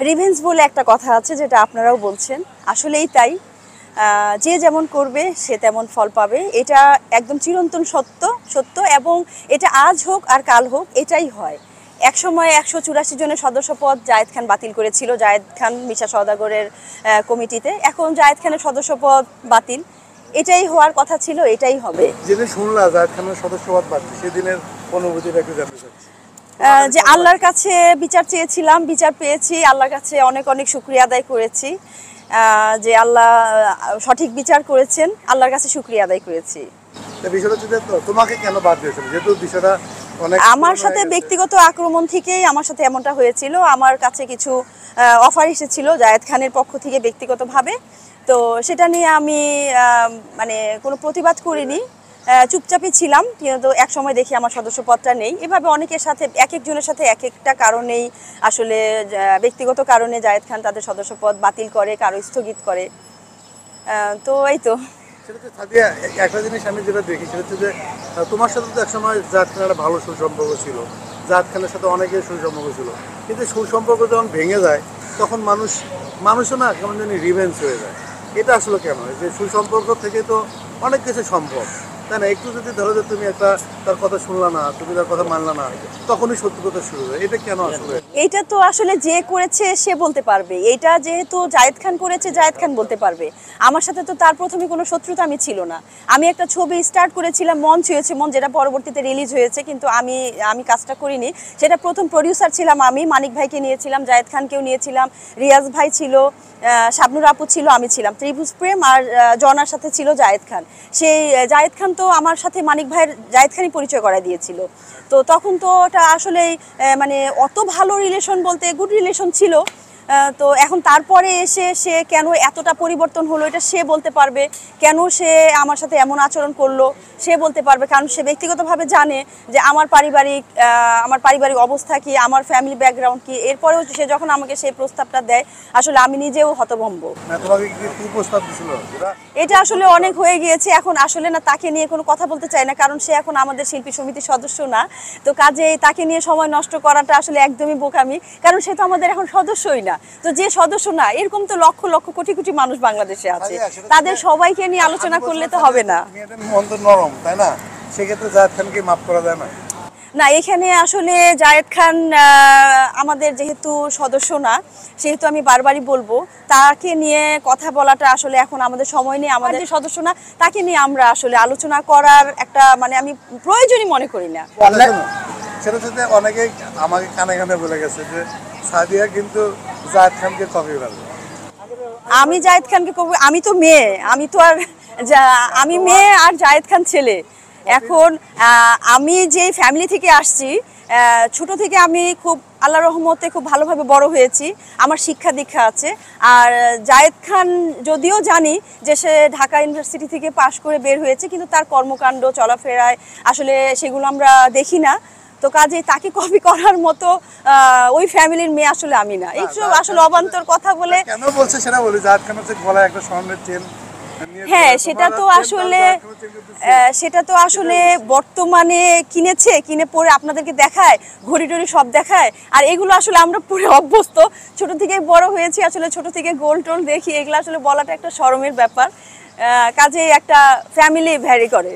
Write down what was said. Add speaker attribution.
Speaker 1: Revenge বলে একটা কথা আছে, যেটা আপনারাও বলছেন, আসলেই তাই। যে যেমন করবে সে তেমন ফল পাবে, এটা একদম চিরন্তন সত্য। এবং এটা আজ হোক আর কাল হোক, এটাই হয়। এক সময় 184 জনের সদস্যপদ জায়েদ খান বাতিল করেছিল, জায়েদ খান মিশা সওদাগরের কমিটিতে। এখন জায়েদ খানের সদস্যপদ বাতিল, এটাই হওয়ার কথা ছিল, এটাই হবে।
Speaker 2: যেদিন শুনলাম জায়েদ খানের সদস্যপদ বাতিল, সেদিনের অনুভূতিটা একটু জানতে চাচ্ছি।
Speaker 1: যে আল্লাহর কাছে বিচার চেয়েছিলাম, বিচার পেয়েছি, আল্লাহর কাছে অনেক অনেক শুকরিয়া আদায় করেছি যে আল্লাহ সঠিক বিচার করেছেন, আল্লাহর কাছে শুকরিয়া আদায় করেছি।
Speaker 2: তোমাকে কেন বাদ দিয়েছিল? যেহেতু বিষয়টা
Speaker 1: আমার সাথে ব্যক্তিগত আক্রমণ থেকেই আমার সাথে এমনটা হয়েছিল। আমার কাছে কিছু অফার এসেছিল জায়েদ খানের পক্ষ থেকে ব্যক্তিগতভাবে, তো সেটা নিয়ে আমি মানে কোনো প্রতিবাদ করিনি, চুপচাপই ছিলাম। কিন্তু এক সময় দেখি আমার সদস্যপদটা নেই। এভাবে অনেকের সাথে, এক একজনের সাথে এক একটা কারণেই, আসলে ব্যক্তিগত কারণে জায়েদ খান তাদের সদস্যপদ বাতিল করে, কারো স্থগিত করে। তো এই তো
Speaker 2: একটা জিনিস আমি যেটা দেখি, সেটা হচ্ছে যে তোমার সাথে তো একসময় জায়েদ খানের একটা ভালো সুসম্পর্ক ছিল, জায়েদ খানের সাথে অনেকের সুসম্পর্ক ছিল, কিন্তু সুসম্পর্ক যখন ভেঙে যায় তখন মানুষও না কেমন জানি রিভেঞ্জ হয়ে যায়। এটা আসলে কেন? যে সুসম্পর্ক থেকে তো অনেক কিছু সম্ভব, তাই না? একটু যদি ধরো যে তুমি একটা তার কথা শুনলা না, তুমি তার কথা মানলা না, তখনই সত্যি কথা শুরু হয়। এটা কেন আসলে?
Speaker 1: এইটা তো আসলে যে করেছে সে বলতে পারবে। এইটা যেহেতু জায়েদ খান করেছে, জায়েদ খান বলতে পারবে। আমার সাথে তো তার প্রথমে কোনো শত্রুতা আমি ছিল না। আমি একটা ছবি স্টার্ট করেছিলাম, মন ছুঁয়েছে মন, যেটা পরবর্তীতে রিলিজ হয়েছে, কিন্তু আমি কাজটা করিনি। সেটা প্রথম প্রডিউসার ছিলাম আমি, মানিক ভাইকে নিয়েছিলাম, জায়েদ খানকেও নিয়েছিলাম, রিয়াজ ভাই ছিল, শাবনুর আপু ছিল, আমি ছিলাম। ত্রিভুজ প্রেম আর জনার সাথে ছিল জায়েদ খান। সেই জায়েদ খান তো আমার সাথে মানিক ভাইয়ের জায়েদ খানই পরিচয় করায় দিয়েছিল। তো তখন তো ওটা আসলেই মানে অত ভালো রিলেশন, বলতে গুড রিলেশন ছিল। তো এখন তারপরে এসে সে কেন এতটা পরিবর্তন হলো, এটা সে বলতে পারবে। কেন সে আমার সাথে এমন আচরণ করলো সে বলতে পারবে, কারণ সে ব্যক্তিগতভাবে জানে যে আমার পারিবারিক অবস্থা কি, আমার ফ্যামিলি ব্যাকগ্রাউন্ড কি। এরপরেও সে যখন আমাকে সেই প্রস্তাবটা দেয়, আসলে আমি নিজেও হতভম্ব। এটা আসলে অনেক হয়ে গিয়েছে, এখন আসলে না তাকে নিয়ে কোনো কথা বলতে চাই না, কারণ সে এখন আমাদের শিল্পী সমিতির সদস্য না। তো কাজেই তাকে নিয়ে সময় নষ্ট করাটা আসলে একদমই বোকামি, কারণ সে তো আমাদের এখন সদস্যই না। তো যে সদস্য না, এরকম তো লক্ষ লক্ষ কোটি কোটি মানুষ বাংলাদেশে আছে, তাদের সবাইকে নিয়ে আলোচনা করলে তো হবে না।
Speaker 2: নরম, তাই না? সেক্ষেত্রে জায়েদ খানকে মাফ করা যায় না?
Speaker 1: না, এখানে আসলে জায়েদ খান আমাদের যেহেতু সদস্য না, সেহেতু আমি বারবারই বলবো, তাকে নিয়ে কথা বলাটা আসলে এখন আমাদের সময় নেই। আমাদের সদস্য না, তাকে নিয়ে আমরা আসলে আলোচনা করার একটা মানে আমি প্রয়োজনই মনে করি না।
Speaker 2: সেটা সাথে অনেকেই আমাকে কানে কানে বলে গেছে যে সাদিয়া কিন্তু জায়েদ খানকে কপি করবে।
Speaker 1: আমি জায়েদ খানকে কপি? আমি তো মেয়ে, আমি মেয়ে আর জায়েদ খান ছেলে। এখন আমি যে ফ্যামিলি থেকে আসছি, ছোট থেকে আমি খুব আল্লাহর রহমতে খুব ভালোভাবে বড় হয়েছি, আমার শিক্ষা দীক্ষা আছে। আর জায়েদ খান যদিও জানি যে সে ঢাকা ইউনিভার্সিটি থেকে পাশ করে বের হয়েছে, কিন্তু তার কর্মকাণ্ড চলাফেরায় আসলে সেগুলো আমরা দেখি না। তো কাজে তাকে কপি করার মতো ওই ফ্যামিলির মেয়ে আসলে আমি না। এইসব আসলে অবান্তর কথা বলে
Speaker 2: কেন বলছে সেটা বলি। জায়েদ খান হচ্ছে গলায় একটা স্বর্ণের চেন।
Speaker 1: হ্যাঁ, সেটা তো আসলে বর্তমানে কিনে পরে আপনাদেরকে দেখায়, ঘড়ি টড়ি সব দেখায়। আর এগুলো আসলে আমরা পরে অভ্যস্ত, ছোট থেকে বড় হয়েছি, আসলে ছোট থেকে গোল টোল দেখি। এগুলো আসলে বলাটা একটা শরমের ব্যাপার, কাজেই একটা ফ্যামিলি ভ্যারি করে।